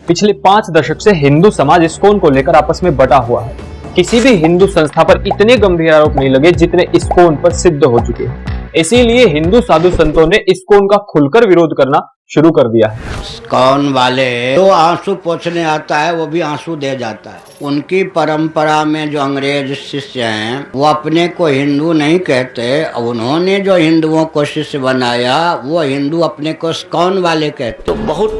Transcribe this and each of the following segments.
पिछले 5 दशक से हिंदू समाज इस्कॉन को लेकर आपस में बटा हुआ है। किसी भी हिंदू संस्था पर इतने गंभीर आरोप नहीं लगे जितने इस्कॉन पर सिद्ध हो चुके हैं। इसीलिए हिंदू साधु संतों ने इस्कॉन का खुलकर विरोध करना शुरू कर दिया है। इस्कॉन वाले तो आंसू पोंछने आता है वो भी आंसू दे जाता है। उनकी परंपरा में जो अंग्रेज शिष्य हैं वो अपने को हिंदू नहीं कहते, उन्होंने जो हिंदुओं को शिष्य बनाया वो हिंदू अपने को इस्कॉन वाले कहते। तो बहुत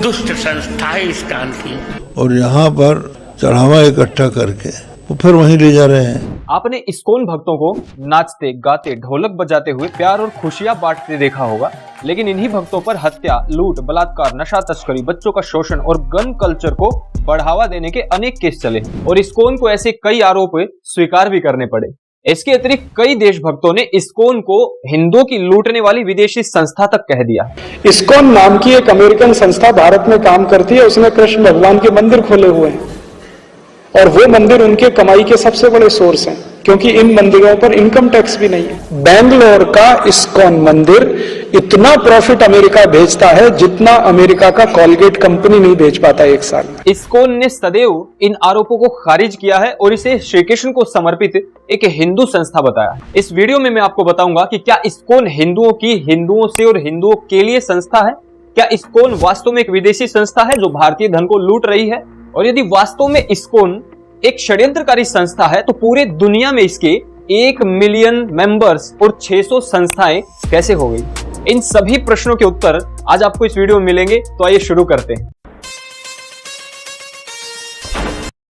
दुष्ट संस्था है इस्कॉन की। और यहाँ पर चढ़ावा इकट्ठा करके वो फिर वहीं ले जा रहे हैं। आपने इस्कॉन भक्तों को नाचते गाते ढोलक बजाते हुए प्यार और खुशियां बांटते देखा होगा, लेकिन इन्हीं भक्तों पर हत्या, लूट, बलात्कार, नशा तस्करी, बच्चों का शोषण और गन कल्चर को बढ़ावा देने के अनेक केस चले और इस्कॉन को ऐसे कई आरोप स्वीकार भी करने पड़े। इसके अतिरिक्त कई देशभक्तों ने इस्कॉन को हिंदुओं की लूटने वाली विदेशी संस्था तक कह दिया। इस्कॉन नाम की एक अमेरिकन संस्था भारत में काम करती है। उसने कृष्ण भगवान के मंदिर खोले हुए हैं और वो मंदिर उनके कमाई के सबसे बड़े सोर्स हैं, क्योंकि इन मंदिरों पर इनकम टैक्स भी नहीं है। बेंगलोर का इस्कॉन मंदिर इतना प्रॉफिट अमेरिका भेजता है जितना अमेरिका का कॉलगेट कंपनी नहीं भेज पाता एक साल। इस्कॉन ने सदैव इन आरोपों को खारिज किया है और इसे श्री कृष्ण को समर्पित एक हिंदू संस्था बताया। इस वीडियो में मैं आपको बताऊंगा कि क्या इस्कॉन हिंदुओं की, हिंदुओं से और हिंदुओं के लिए संस्था है। क्या इस्कॉन वास्तव में एक विदेशी संस्था है जो भारतीय धन को लूट रही है, और यदि वास्तव में इस्कॉन एक षड्यंत्रकारी संस्था है तो पूरे दुनिया में इसके 1 मिलियन मेंबर्स और 600 संस्थाएं कैसे हो गई। इन सभी प्रश्नों के उत्तर आज आपको इस वीडियो में मिलेंगे, तो आइए शुरू करते हैं।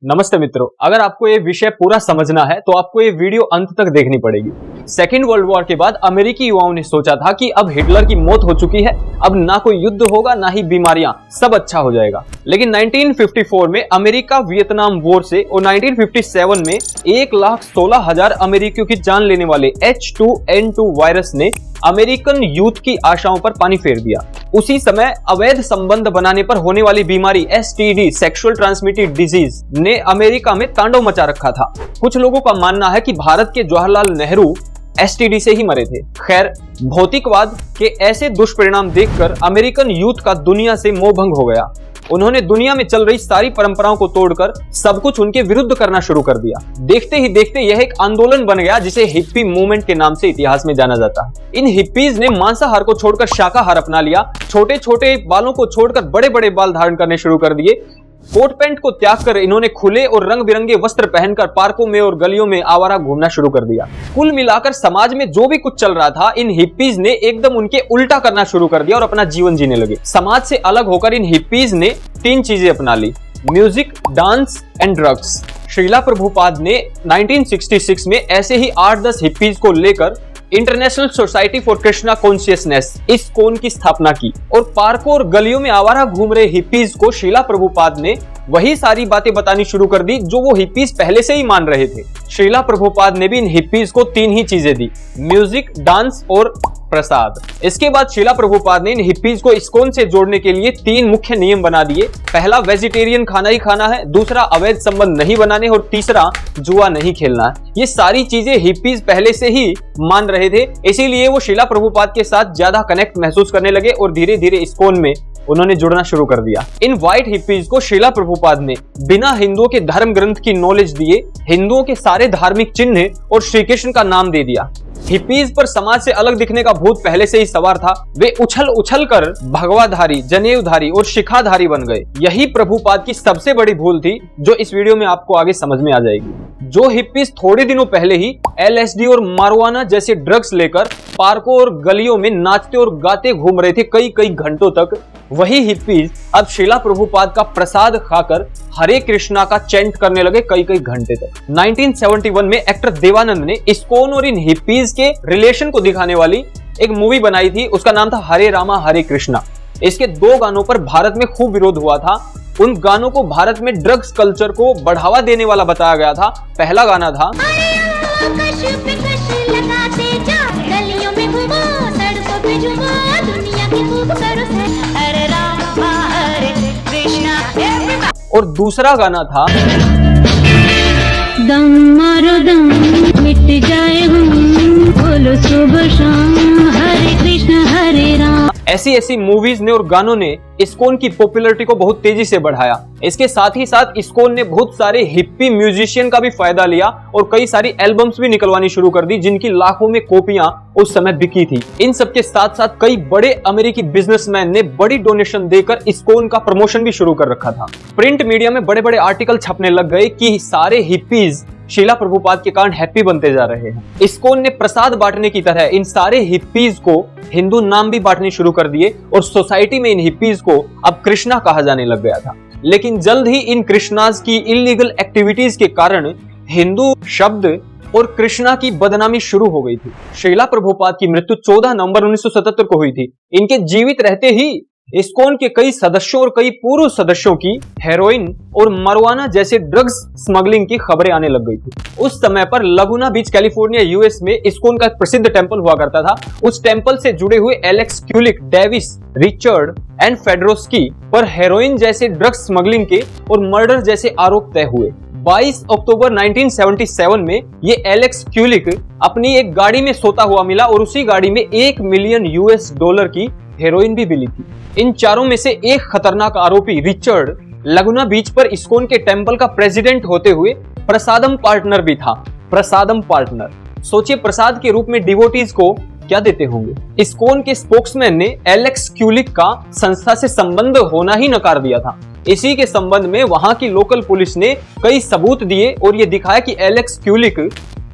नमस्ते मित्रों, अगर आपको ये विषय पूरा समझना है तो आपको ये वीडियो अंत तक देखनी पड़ेगी। सेकेंड वर्ल्ड वॉर के बाद अमेरिकी युवाओं ने सोचा था कि अब हिटलर की मौत हो चुकी है, अब ना कोई युद्ध होगा ना ही बीमारियां, सब अच्छा हो जाएगा। लेकिन 1954 में अमेरिका वियतनाम वॉर से और 1957 में 1,16,000 अमेरिकियों की जान लेने वाले H2N2 वायरस ने अमेरिकन यूथ की आशाओं पर पानी फेर दिया। उसी समय अवैध संबंध बनाने पर होने वाली बीमारी STD, सेक्सुअल ट्रांसमिटेड डिजीज, ने अमेरिका में तांडव मचा रखा था। कुछ लोगों का मानना है कि भारत के जवाहरलाल नेहरू STD से ही मरे थे। खैर, भौतिकवाद के ऐसे दुष्परिणाम देखकर अमेरिकन यूथ का दुनिया से मोह भंग हो गया। उन्होंने दुनिया में चल रही सारी परंपराओं को तोड़कर सब कुछ उनके विरुद्ध करना शुरू कर दिया। देखते ही देखते यह एक आंदोलन बन गया जिसे हिप्पी मूवमेंट के नाम से इतिहास में जाना जाता है। इन हिप्पीज ने मांसाहार को छोड़कर शाकाहार अपना लिया, छोटे छोटे बालों को छोड़कर बड़े बड़े बाल धारण करने शुरू कर दिए। कोट पैंट को त्याग कर इन्होंने खुले और रंग बिरंगे वस्त्र पहनकर पार्कों में और गलियों में आवारा घूमना शुरू कर दिया। कुल मिलाकर समाज में जो भी कुछ चल रहा था, इन हिप्पीज ने एकदम उनके उल्टा करना शुरू कर दिया और अपना जीवन जीने लगे। समाज से अलग होकर इन हिप्पीज ने 3 चीजें अपना ली: music, dance and drugs. Shrila Prabhupada ने 1966 में ऐसे ही 8-10 हिप्पीज को लेकर international society for Krishna consciousness, ISKCON की स्थापना की और पार्कों और गलियों में आवारा घूम रहे हिप्पीज को श्रीला प्रभुपाद ने वही सारी बातें बतानी शुरू कर दी जो वो हिप्पीज पहले से ही मान रहे थे। श्रीला प्रभुपाद ने भी इन हिप्पीज को 3 ही चीजें दी: म्यूजिक, डांस और प्रसाद। इसके बाद श्रीला प्रभुपाद ने इन हिप्पीज को इस्कॉन से जोड़ने के लिए 3 मुख्य नियम बना दिए। पहला, वेजिटेरियन खाना ही खाना है, दूसरा, अवैध संबंध नहीं बनाने, और तीसरा, जुआ नहीं खेलना है। ये सारी चीजें हिप्पीज पहले से ही मान रहे थे, इसीलिए वो श्रीला प्रभुपाद के साथ ज्यादा कनेक्ट महसूस करने लगे और धीरे धीरे इस्कॉन में उन्होंने जुड़ना शुरू कर दिया। इन व्हाइट हिप्पीज को श्रीला प्रभुपाद ने बिना हिंदुओं के धर्म ग्रंथ की नॉलेज दिए हिंदुओं के सारे धार्मिक चिन्ह और श्री कृष्ण का नाम दे दिया। हिप्पीज पर समाज से अलग दिखने का भूत पहले से ही सवार था। वे उछल उछल कर भगवाधारी, जनेऊधारी और शिखाधारी बन गए। यही प्रभुपाद की सबसे बड़ी भूल थी जो इस वीडियो में आपको आगे समझ में आ जाएगी। जो हिप्पीज थोड़े दिनों पहले ही LSD और मारुआना जैसे ड्रग्स लेकर पार्कों और गलियों में नाचते और गाते घूम रहे थे कई कई घंटों तक, वही हिप्पीज अब श्रीला प्रभुपाद का प्रसाद खाकर हरे कृष्णा का चैंट करने लगे कई कई घंटे तक। 1971 में एक्टर देवानंद ने इस्कॉन और इन हिप्पीज के रिलेशन को दिखाने वाली एक मूवी बनाई थी। उसका नाम था हरे रामा हरे कृष्णा। इसके 2 गानों पर भारत में खूब विरोध हुआ था। उन गानों को भारत में ड्रग्स कल्चर को बढ़ावा देने वाला बताया गया था। पहला गाना था और दूसरा गाना था दम मारो दम मिट जाए हम, बोलो सुबह शाम हरे कृष्ण हरे राम। ऐसी ऐसी मूवीज ने और गानों ने इस्कॉन की पॉपुलैरिटी को बहुत तेजी से बढ़ाया। इसके साथ ही साथ इस्कॉन ने बहुत सारे हिप्पी म्यूजिशियन का भी फायदा लिया और कई सारी एल्बम्स भी निकलवानी शुरू कर दी, जिनकी लाखों में कॉपियां उस समय बिकी थी। इन सब के साथ साथ कई बड़े अमेरिकी बिजनेसमैन ने बड़ी डोनेशन देकर इस्कॉन का प्रमोशन भी शुरू कर रखा था। प्रिंट मीडिया में बड़े बड़े आर्टिकल छपने लग गए कि सारे हिप्पीज शीला प्रभुपाद के कारण हैप्पी बनते जा रहे हैं। इस्कॉन ने प्रसाद बांटने की तरह इन सारे हिप्पीज को हिंदू नाम भी बांटने शुरू कर दिए और सोसाइटी में इन हिप्पीज को अब कृष्णा कहा जाने लग गया था। लेकिन जल्द ही इन कृष्णाज की इलीगल एक्टिविटीज के कारण हिंदू शब्द और कृष्णा की बदनामी शुरू हो गई थी। शीला प्रभुपाद की मृत्यु 14 नवंबर 1977 को हुई थी। इनके जीवित रहते ही इस्कॉन के कई सदस्यों और कई पूर्व सदस्यों की हेरोइन और मरवाना जैसे ड्रग्स स्मगलिंग की खबरें आने लग गई थी। उस समय पर लगुना बीच कैलिफोर्निया यूएस में इस्कॉन का एक प्रसिद्ध टेंपल हुआ करता था। उस टेंपल से जुड़े हुए एलेक्स क्यूलिक, डेविस, रिचर्ड एंड फेडरोस्की पर हेरोइन जैसे ड्रग्स स्मगलिंग के और मर्डर जैसे आरोप तय हुए। 22 अक्टूबर 1977 में ये एलेक्स क्यूलिक अपनी एक गाड़ी में सोता हुआ मिला और उसी गाड़ी में $1 मिलियन की हेरोइन भी मिली थी। इन चारों में से एक खतरनाक आरोपी रिचर्ड लगुना बीच पर इस्कॉन के टेंपल का प्रेसिडेंट होते हुए प्रसादम पार्टनर भी था। प्रसादम पार्टनर, सोचिए प्रसाद के रूप में डिवोटीज को क्या देते होंगे। इस्कॉन के स्पोक्समैन ने एलेक्स क्यूलिक का संस्था से संबंध होना ही नकार दिया था। इसी के संबंध में वहां की लोकल पुलिस ने कई सबूत दिए और यह दिखाया कि एलेक्स क्यूलिक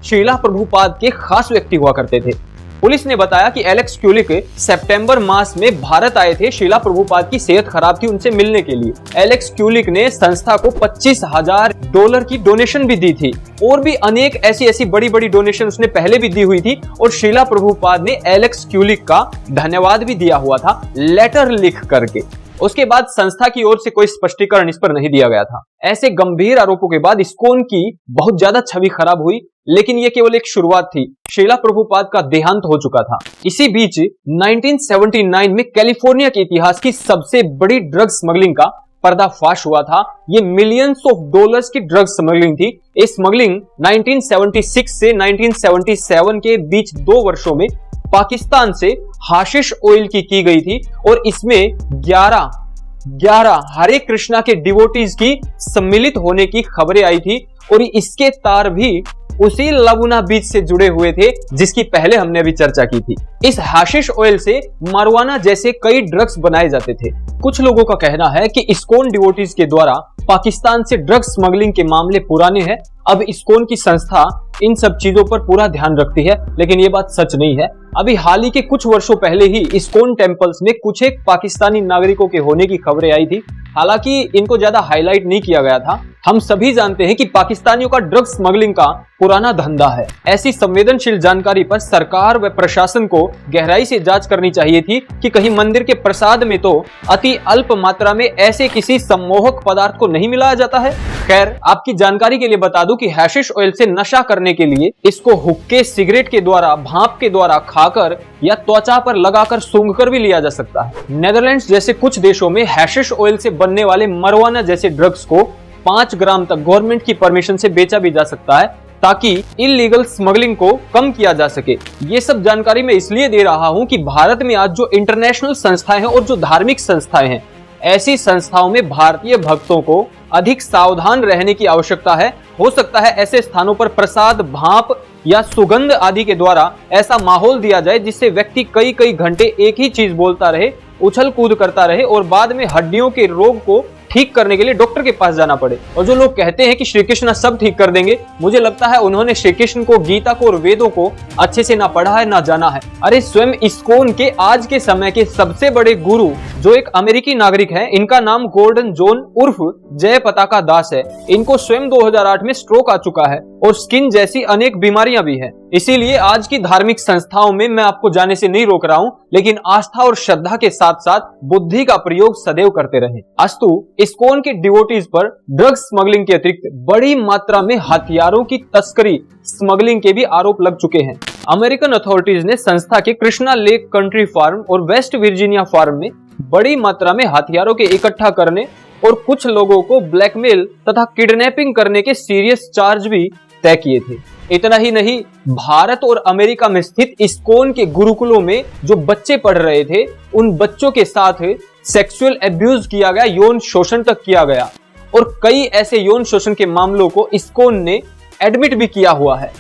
शीला प्रभुपाद के खास व्यक्ति हुआ करते थे। पुलिस ने बताया कि एलेक्स क्यूलिक सितंबर मास में भारत आए थे। शीला प्रभुपाद की सेहत खराब थी, उनसे मिलने के लिए एलेक्स क्यूलिक ने संस्था को $25,000 की डोनेशन भी दी थी और भी अनेक ऐसी बड़ी बड़ी डोनेशन उसने पहले भी दी हुई थी और शीला प्रभुपाद ने एलेक्स क्यूलिक का धन्यवाद भी दिया हुआ था लेटर लिख करके। उसके बाद संस्था की ओर से कोई स्पष्टीकरण इस पर नहीं दिया गया था। ऐसे गंभीर आरोपों के बाद इस्कॉन की बहुत ज्यादा छवि खराब हुई, लेकिन यह केवल एक शुरुआत थी। शीला प्रभुपाद का देहांत हो चुका था। इसी बीच 1979 में कैलिफोर्निया के इतिहास की सबसे बड़ी ड्रग स्मगलिंग का पर्दाफाश हुआ था। ये मिलियंस ऑफ डॉलर्स की ड्रग स्मगलिंग थी। ये स्मगलिंग 1976 से 1977 के बीच 2 वर्षों में पाकिस्तान से हाशिश ऑयल की गई थी और इसमें 11 हरे कृष्णा के डिवोटीज की सम्मिलित होने की खबरें आई थी और इसके तार भी उसी लगुना बीच से जुड़े हुए थे जिसकी पहले हमने अभी चर्चा की थी। इस हाशिश ऑयल से मरवाना जैसे कई ड्रग्स बनाए जाते थे। कुछ लोगों का कहना है कि इस्कॉन डिवोटीज के द्वारा पाकिस्तान से ड्रग स्मगलिंग के मामले पुराने हैं। अब इस्कॉन की संस्था इन सब चीजों पर पूरा ध्यान रखती है, लेकिन ये बात सच नहीं है। अभी हाल ही के कुछ वर्षों पहले ही इस्कॉन टेंपल्स में कुछ एक पाकिस्तानी नागरिकों के होने की खबरें आई थी। हालांकि इनको ज्यादा हाईलाइट नहीं किया गया था। हम सभी जानते हैं कि पाकिस्तानियों का ड्रग स्मगलिंग का पुराना धंधा है। ऐसी संवेदनशील जानकारी पर सरकार व प्रशासन को गहराई से जांच करनी चाहिए थी कि कहीं मंदिर के प्रसाद में तो अति अल्प मात्रा में ऐसे किसी सम्मोहक पदार्थ को नहीं मिलाया जाता है। खैर, आपकी जानकारी के लिए बता दूं कि हैशिश ऑयल से नशा करने के लिए इसको हुक्के, सिगरेट के द्वारा, भाप के द्वारा खाकर या त्वचा पर लगाकर सूंघकर भी लिया जा सकता है। नेदरलैंड्स जैसे कुछ देशों में हैशिश ऑयल से बनने वाले मरवाना जैसे ड्रग्स को 5 ग्राम तक गवर्नमेंट की परमिशन से बेचा भी जा सकता है ताकि इलीगल स्मगलिंग को कम किया जा सके। ये सब जानकारी मैं इसलिए दे रहा हूं कि भारत में आज जो इंटरनेशनल संस्थाएं हैं और जो धार्मिक संस्थाएं हैं, ऐसी संस्थाओं में भारतीय भक्तों को अधिक सावधान रहने की आवश्यकता है। हो सकता है ऐसे स्थानों पर प्रसाद, भाप या सुगंध आदि के द्वारा ऐसा माहौल दिया जाए जिससे व्यक्ति कई घंटे एक ही चीज बोलता रहे, उछल कूद करता रहे और बाद में हड्डियों के रोग को ठीक करने के लिए डॉक्टर के पास जाना पड़े। और जो लोग कहते हैं कि श्री कृष्ण सब ठीक कर देंगे, मुझे लगता है उन्होंने श्री कृष्ण को, गीता को और वेदों को अच्छे से ना पढ़ा है ना जाना है। अरे स्वयं इस्कॉन के आज के समय के सबसे बड़े गुरु जो एक अमेरिकी नागरिक हैं, इनका नाम गोल्डन जॉन उर्फ जय पताका दास है। इनको स्वयं 2008 में स्ट्रोक आ चुका है और स्किन जैसी अनेक बीमारियां भी हैं। इसीलिए आज की धार्मिक संस्थाओं में मैं आपको जाने से नहीं रोक रहा हूं, लेकिन आस्था और श्रद्धा के साथ साथ बुद्धि का प्रयोग सदैव करते रहें। अस्तु इस्कॉन के डिवोटीज पर ड्रग स्मगलिंग के अतिरिक्त बड़ी मात्रा में हथियारों की तस्करी, स्मगलिंग के भी आरोप लग चुके हैं। अमेरिकन अथॉरिटीज ने संस्था के कृष्णा लेक कंट्री फार्म और वेस्ट वर्जीनिया फार्म में बड़ी मात्रा में हथियारों के इकट्ठा करने और कुछ लोगों को ब्लैकमेल तथा किडनैपिंग करने के सीरियस चार्ज भी तय किए थे। इतना ही नहीं, भारत और अमेरिका में स्थित इस्कॉन के गुरुकुलों में जो बच्चे पढ़ रहे थे, उन बच्चों के साथ सेक्सुअल एब्यूज किया गया, यौन शोषण तक किया गया और कई ऐसे यौन शोषण के मामलों को इस्कॉन ने एडमिट भी किया हुआ है।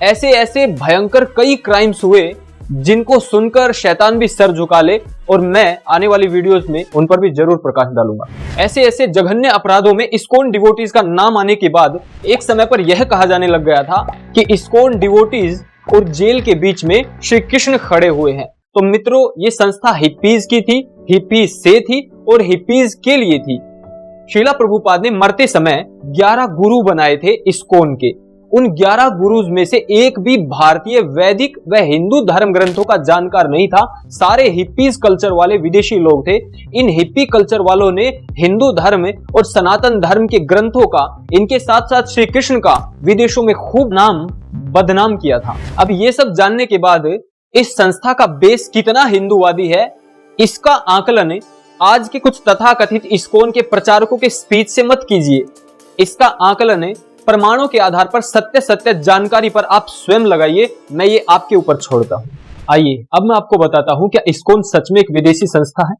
ऐसे ऐसे भयंकर कई क्राइम्स हुए जिनको सुनकर शैतान भी सर झुका ले, और मैं आने वाली वीडियोस में उन पर भी जरूर प्रकाश डालूंगा। ऐसे ऐसे जघन्य अपराधों में इस्कॉन डिवोटीज का नाम आने के बाद एक समय पर यह कहा जाने लग गया था कि इस्कॉन डिवोटीज और जेल के बीच में श्री कृष्ण खड़े हुए हैं। तो मित्रों, ये संस्था हिप्पीज की थी, हिप्पीज से थी और हिप्पीज के लिए थी। श्रीला प्रभुपाद ने मरते समय 11 गुरु बनाए थे इस्कॉन के। उन 11 गुरुज में से एक भी भारतीय वैदिक व हिंदू धर्म ग्रंथों का जानकार नहीं था। सारे हिप्पीज कल्चर वाले विदेशी लोग थे। इन हिप्पी कल्चर वालों ने हिंदू धर्म और सनातन धर्म के ग्रंथों का, इनके साथ साथ श्री कृष्ण का विदेशों में खूब नाम बदनाम किया था। अब ये सब जानने के बाद इस संस्था का बेस कितना हिंदूवादी है, इसका आकलन आज के कुछ तथाकथित इस्कॉन के प्रचारकों के स्पीच से मत कीजिए। इसका आकलन प्रमाणों के आधार पर सत्य जानकारी पर आप स्वयं लगाइए। मैं ये आपके ऊपर छोड़ता हूं। आइए अब मैं आपको बताता हूं, क्या इस्कॉन सच में एक विदेशी संस्था है?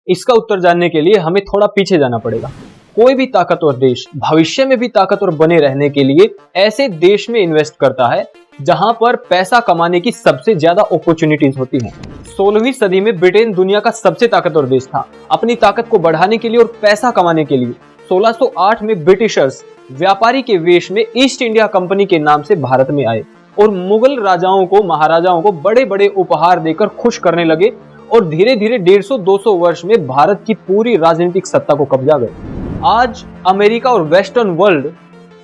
इसका उत्तर जानने के लिए हमें थोड़ा पीछे जाना पड़ेगा। कोई भी ताकतवर देश भविष्य में भी ताकतवर बने रहने के लिए ऐसे देश में इन्वेस्ट करता है जहां पर पैसा कमाने की सबसे ज्यादा अपॉर्चुनिटीज होती हैं। 16वीं सदी में ब्रिटेन दुनिया का सबसे ताकतवर देश था। अपनी ताकत को बढ़ाने के लिए और पैसा कमाने के लिए 1608 में ब्रिटिशर्स व्यापारी के वेश में ईस्ट इंडिया कंपनी के नाम से भारत में आए और मुगल राजाओं को, महाराजाओं को बड़े बड़े उपहार देकर खुश करने लगे और धीरे धीरे 150-200 वर्ष में भारत की पूरी राजनीतिक सत्ता को कब्जा गए। आज अमेरिका और वेस्टर्न वर्ल्ड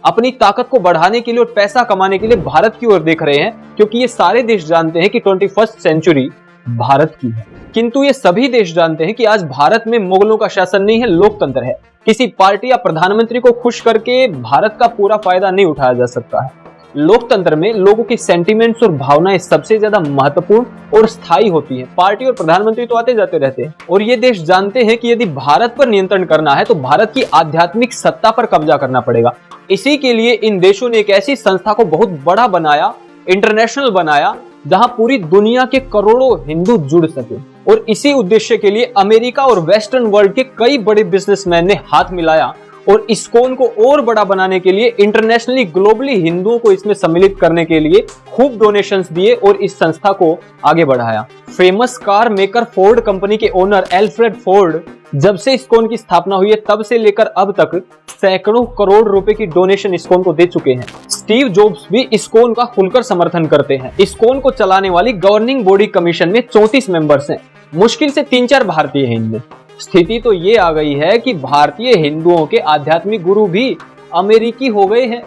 अपनी ताकत को बढ़ाने के लिए और पैसा कमाने के लिए भारत की ओर देख रहे हैं, क्योंकि ये सारे देश जानते हैं कि 21st सेंचुरी भारत की है। किंतु ये सभी देश जानते हैं कि आज भारत में मुगलों का शासन नहीं है, लोकतंत्र है। किसी पार्टी या प्रधानमंत्री को खुश करके भारत का पूरा फायदा नहीं उठाया जा सकता है। लोकतंत्र में लोगों की सेंटिमेंट्स और भावनाएं सबसे ज्यादा महत्वपूर्ण और स्थायी होती हैं। पार्टी और प्रधानमंत्री तो आते जाते रहते हैं, और ये देश जानते हैं कि यदि भारत पर नियंत्रण करना है तो भारत की आध्यात्मिक सत्ता पर कब्जा करना पड़ेगा। इसी के लिए इन देशों ने एक ऐसी संस्था को बहुत बड़ा बनाया, इंटरनेशनल बनाया, जहां पूरी दुनिया के करोड़ों हिंदू जुड़ सके। और इसी उद्देश्य के लिए अमेरिका और वेस्टर्न वर्ल्ड के कई बड़े बिजनेसमैन ने हाथ मिलाया और इस्कॉन को और बड़ा बनाने के लिए इंटरनेशनली, ग्लोबली हिंदुओं को इसमें सम्मिलित करने के लिए खूब डोनेशंस दिए और इस संस्था को आगे बढ़ाया। Famous car maker Ford company के ओनर एल्फ्रेड फोर्ड जब से इस्कॉन की स्थापना हुई है तब से लेकर अब तक सैकड़ों करोड़ रुपए की डोनेशन इस्कॉन को दे चुके हैं। स्टीव जॉब्स भी इस्कॉन का खुलकर समर्थन करते हैं। इस्कॉन को चलाने वाली गवर्निंग बॉडी कमीशन में 34 मेंबर्स हैं। मुश्किल से 3-4 भारतीय हैं इनमें। स्थिति तो ये आ गई है कि भारतीय हिंदुओं के आध्यात्मिक गुरु भी अमेरिकी हो गए हैं।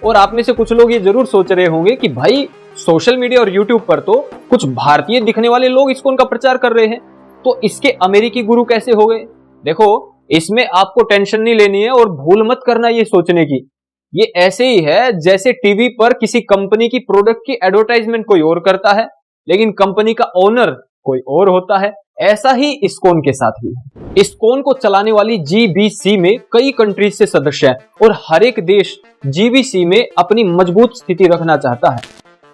और आप में से कुछ लोग ये जरूर सोच रहे होंगे कि भाई सोशल मीडिया और यूट्यूब पर तो कुछ भारतीय दिखने वाले लोग इस्कॉन का प्रचार कर रहे हैं, तो इसके अमेरिकी गुरु कैसे हो गए? देखो, इसमें आपको टेंशन नहीं लेनी है और भूल मत करना ये सोचने की। ये ऐसे ही है जैसे टीवी पर किसी कंपनी की प्रोडक्ट की एडवर्टाइजमेंट कोई और करता है लेकिन कंपनी का ओनर कोई और होता है। ऐसा ही इस्कॉन के साथ भी है। इस्कॉन को चलाने वाली GBC में कई कंट्रीज से सदस्य हैं और हर एक देश GBC में अपनी मजबूत स्थिति रखना चाहता है।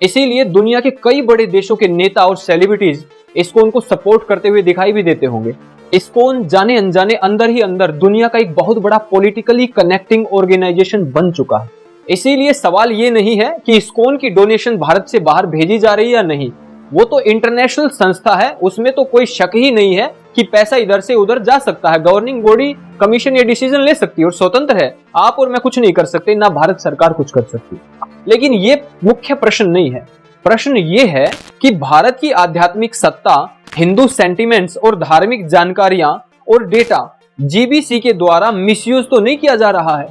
इसीलिए दुनिया के कई बड़े देशों के नेता और सेलिब्रिटीज इस्कॉन को सपोर्ट करते हुए दिखाई भी देते होंगे। इस्कॉन जाने अनजाने अंदर ही अंदर दुनिया का एक बहुत बड़ा पॉलिटिकली कनेक्टिंग ऑर्गेनाइजेशन बन चुका है। इसीलिए सवाल ये नहीं है कि इस्कॉन की डोनेशन भारत से बाहर भेजी जा रही है या नहीं, वो तो इंटरनेशनल संस्था है, उसमें तो कोई शक ही नहीं है कि पैसा इधर से उधर जा सकता है। गवर्निंग बॉडी कमीशन ये डिसीजन ले सकती है और स्वतंत्र है। आप और मैं कुछ नहीं कर सकते, ना भारत सरकार कुछ कर सकती। लेकिन ये मुख्य प्रश्न नहीं है। प्रश्न ये है कि भारत की आध्यात्मिक सत्ता, हिंदू सेंटिमेंट्स और धार्मिक जानकारियां और डेटा GBC के द्वारा मिसयूज तो नहीं किया जा रहा है।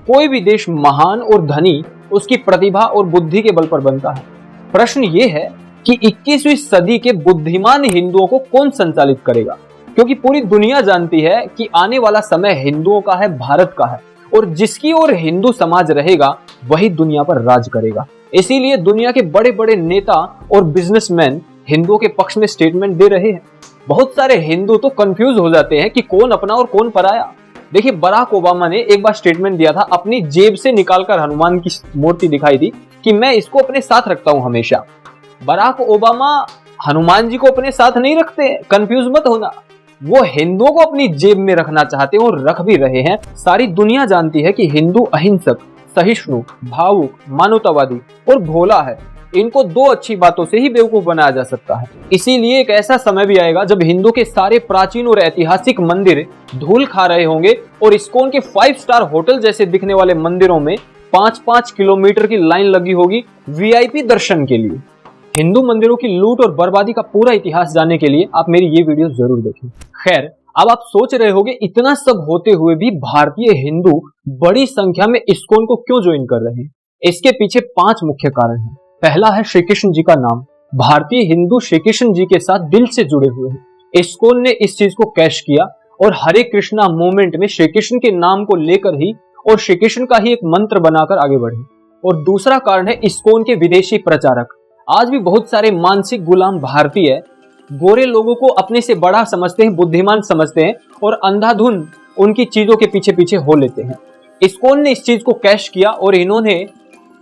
कोई भी देश महान और धनी उसकी प्रतिभा और बुद्धि के बल पर बनता है। प्रश्न ये है कि 21वीं सदी के बुद्धिमान हिंदुओं को कौन संचालित करेगा, क्योंकि पूरी दुनिया जानती है कि आने वाला समय हिंदुओं का है, भारत का है, और जिसकी ओर हिंदू समाज रहेगा वही दुनिया पर राज करेगा। इसीलिए दुनिया के बड़े बड़े नेता और बिजनेसमैन हिंदुओं के पक्ष में स्टेटमेंट दे रहे हैं। बहुत सारे हिंदू तो कंफ्यूज हो जाते हैं कि कौन अपना और कौन पराया। देखिए, बराक ओबामा ने एक बार स्टेटमेंट दिया था, अपनी जेब से निकालकर हनुमान की मूर्ति दिखाई थी कि मैं इसको अपने साथ रखता हूं हमेशा। बराक ओबामा हनुमान जी को अपने साथ नहीं रखते, कंफ्यूज मत होना। वो हिंदुओं को अपनी जेब में रखना चाहते हैं और रख भी रहे हैं। सारी दुनिया जानती है कि हिंदू अहिंसक, सहिष्णु, भावुक, मानवतावादी और भोला है। इनको दो अच्छी बातों से ही बेवकूफ बनाया जा सकता है। इसीलिए एक ऐसा समय भी आएगा जब हिंदू के सारे प्राचीन और ऐतिहासिक मंदिर धूल खा रहे होंगे और इस्कॉन के 5 स्टार होटल जैसे दिखने वाले मंदिरों में 5-5 किलोमीटर की लाइन लगी होगी वीआईपी दर्शन के लिए। हिंदू मंदिरों की लूट और बर्बादी का पूरा इतिहास जानने के लिए आप मेरी ये वीडियो जरूर देखें। खैर, अब आप सोच रहे होंगे इतना सब होते हुए भी भारतीय हिंदू बड़ी संख्या में इस्कॉन को क्यों ज्वाइन कर रहे हैं? इसके पीछे 5 मुख्य कारण हैं। पहला है श्री कृष्ण जी का नाम। भारतीय हिंदू श्री कृष्ण जी के साथ दिल से जुड़े हुए हैं। इस्कॉन ने इस चीज को कैश किया और हरे कृष्णा मूवमेंट में श्री कृष्ण के नाम को लेकर ही और श्री कृष्ण का ही एक मंत्र बनाकर आगे बढ़े। और दूसरा कारण है इस्कॉन के विदेशी प्रचारक। आज भी बहुत सारे मानसिक गुलाम भारतीय गोरे लोगों को अपने से बड़ा समझते हैं, बुद्धिमान समझते हैं और अंधाधुन उनकी चीजों के पीछे पीछे हो लेते हैं। इस्कॉन ने इस चीज को कैश किया और इन्होंने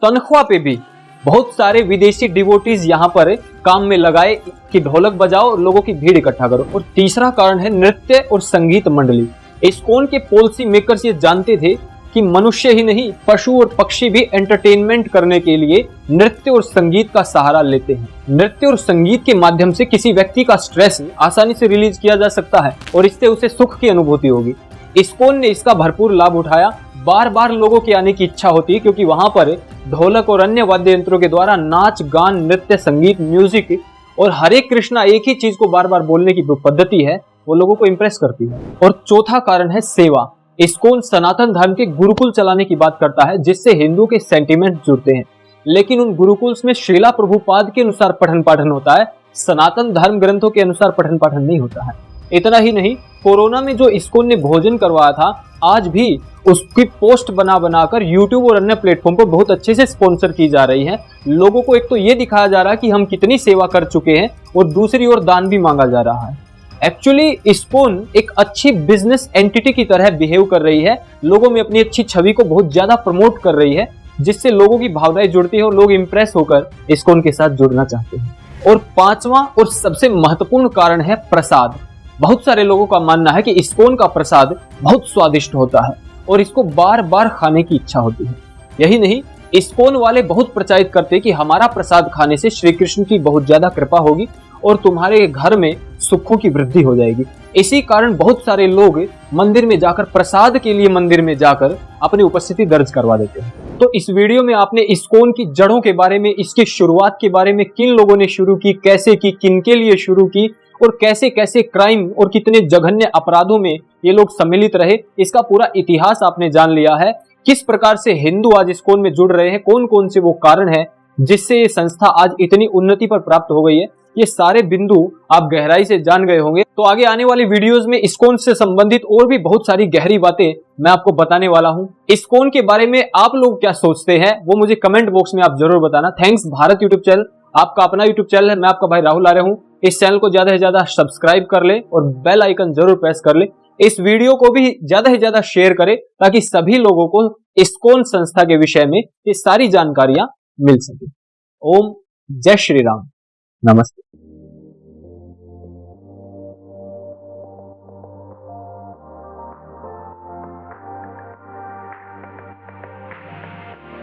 तनख्वाह पे भी बहुत सारे विदेशी डिवोटीज यहाँ पर काम में लगाए कि ढोलक बजाओ और लोगों की भीड़ इकट्ठा करो। और तीसरा कारण है नृत्य और संगीत मंडली। इस्कॉन के पॉलिसी मेकर्स ये जानते थे कि मनुष्य ही नहीं, पशु और पक्षी भी एंटरटेनमेंट करने के लिए नृत्य और संगीत का सहारा लेते हैं। नृत्य और संगीत के माध्यम से किसी व्यक्ति का स्ट्रेस आसानी से रिलीज किया जा सकता है और इससे उसे सुख की अनुभूति होगी। इस्कॉन ने इसका भरपूर लाभ उठाया। बार बार लोगों के आने की इच्छा होती है क्योंकि वहां पर ढोलक और अन्य वाद्य यंत्रों के द्वारा नाच गान, नृत्य, संगीत, म्यूजिक और हरे कृष्णा एक ही चीज को बार बार बोलने की जो पद्धति है वो लोगों को इंप्रेस करती है। और चौथा कारण है सेवा। इस्कॉन सनातन धर्म के गुरुकुल चलाने की बात करता है जिससे हिंदू के सेंटिमेंट जुड़ते हैं, लेकिन उन गुरुकुल्स में श्रीला प्रभुपाद के अनुसार पठन पाठन होता है, सनातन धर्म ग्रंथों के अनुसार पठन पाठन नहीं होता है। इतना ही नहीं, कोरोना में जो इस्कॉन ने भोजन करवाया था आज भी उसकी पोस्ट बना बनाकर यूट्यूब और अन्य प्लेटफॉर्म पर बहुत अच्छे से स्पॉन्सर की जा रही है। लोगों को एक तो ये दिखाया जा रहा है कि हम कितनी सेवा कर चुके हैं और दूसरी ओर दान भी मांगा जा रहा है। एक्चुअली इस्कॉन एक अच्छी बिजनेस एंटिटी की तरह बिहेव कर रही है, लोगों में अपनी अच्छी छवि को बहुत ज्यादा प्रमोट कर रही है जिससे लोगों की भावनाएं जुड़ती है और लोग इंप्रेस होकर इस्कॉन के साथ जुड़ना चाहते हैं। और पांचवा और सबसे महत्वपूर्ण कारण है प्रसाद। बहुत सारे लोगों का मानना है कि इस्कॉन का प्रसाद बहुत स्वादिष्ट होता है और इसको बार बार खाने की इच्छा होती है। यही नहीं, इस्कॉन वाले बहुत प्रचारित करते हैं कि हमारा प्रसाद खाने से श्री कृष्ण की बहुत ज्यादा कृपा होगी और तुम्हारे घर में सुखों की वृद्धि हो जाएगी। इसी कारण बहुत सारे लोग मंदिर में जाकर प्रसाद के लिए मंदिर में जाकर अपनी उपस्थिति दर्ज करवा देते हैं। तो इस वीडियो में आपने इस्कॉन की जड़ों के बारे में, इसकी शुरुआत के बारे में, किन लोगों ने शुरू की, कैसे की, किनके लिए शुरू की और कैसे कैसे क्राइम और कितने जघन्य अपराधों में ये लोग सम्मिलित रहे, इसका पूरा इतिहास आपने जान लिया है। किस प्रकार से हिंदू आज इस्कॉन में जुड़ रहे हैं, कौन कौन से वो कारण है जिससे ये संस्था आज इतनी उन्नति पर प्राप्त हो गई है, ये सारे बिंदु आप गहराई से जान गए होंगे। तो आगे आने वाली वीडियोस में इस्कॉन से संबंधित और भी बहुत सारी गहरी बातें मैं आपको बताने वाला हूं। इस्कॉन के बारे में आप लोग क्या सोचते हैं वो मुझे कमेंट बॉक्स में आप जरूर बताना। थैंक्स भारत यूट्यूब चैनल, आपका अपना यूट्यूब चैनल है, मैं आपका भाई राहुल आर्य हूं। इस चैनल को ज्यादा से ज्यादा सब्सक्राइब कर ले और बेल आइकन जरूर प्रेस कर ले। इस वीडियो को भी ज्यादा से ज्यादा शेयर करें ताकि सभी लोगों को इस्कॉन संस्था के विषय में ये सारी जानकारियां मिल सके। ओम जय श्री राम, नमस्ते।